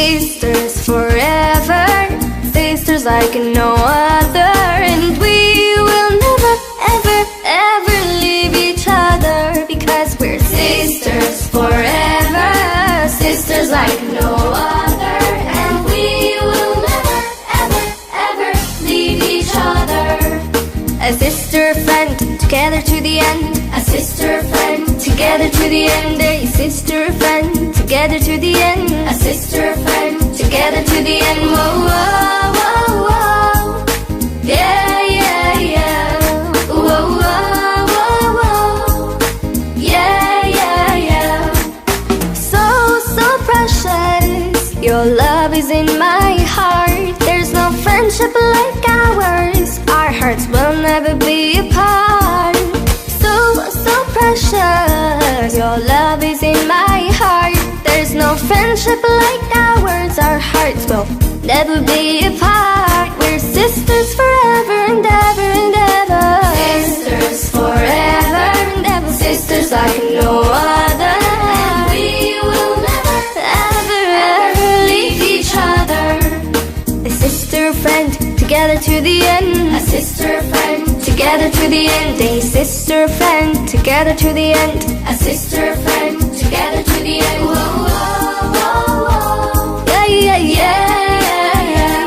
sisters forever, sisters like no other, and we will never, ever, ever leave each other, because we're sisters forever, sisters like no other, and we will never, ever, ever leave each other. A sister friend, together to the end. A sister friend, together to the end. A sister friend, together to the end. A sister friend, together to the end. Whoa, whoa, whoa, whoa. Yeah, yeah, yeah. Whoa, whoa, whoa, whoa. Yeah, yeah, yeah. So, so precious, your love is in my heart. There's no friendship like ours. Our hearts will never be apart. So, so precious, your love is in my heart. There's no friendship like ours. Our hearts will never be apart. We're sisters forever and ever and ever. Sisters forever and ever. Sisters like no other. And we will never, ever, ever leave each other. A sister friend, together to the end. A sister friend, together to the end. A sister friend, together to the end. A sister friend, together to the end. Whoa, whoa, whoa, whoa. Yeah, yeah, yeah, yeah.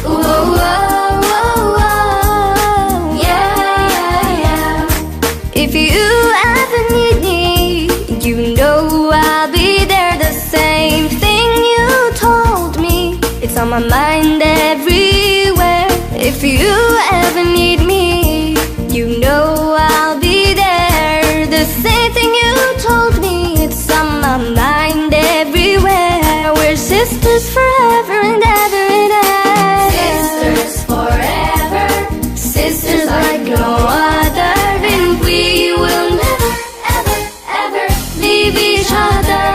Whoa, whoa, whoa, whoa. Yeah, yeah. If you ever need me, you know I'll be there. The same thing you told me, it's on my mind everywhere. If you ever need me, you know I'll be there. The same thing you told me, it's on my mind everywhere. We're sisters forever and ever and ever. Sisters forever, sisters like no other, and we will never, ever, ever leave each other.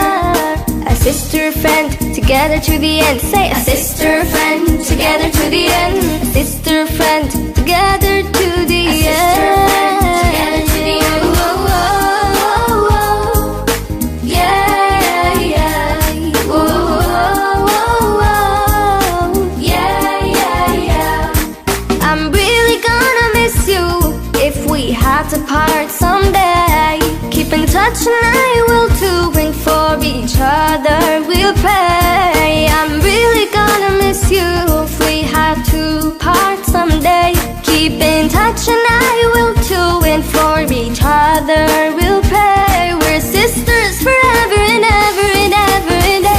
A sister friend, together to the end. Say a sister friend, together to the end. A sister friend, together to the end. Together to the end. Whoa, whoa, whoa. Yeah, yeah. Whoa, whoa, whoa. Yeah, yeah, yeah. I'm really gonna miss you if we have to part someday. Keep in touch and I will too, and for each other we'll pray. I'm really gonna miss you if we have to part someday. Keep in touch and I will too, and for each other we'll pray. We're sisters forever and ever and ever and ever.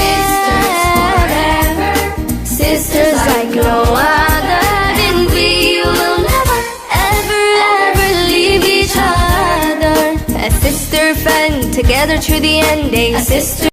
Sisters like no other, and we will never, ever, ever leave each other. A sister friend, together to the end. A sister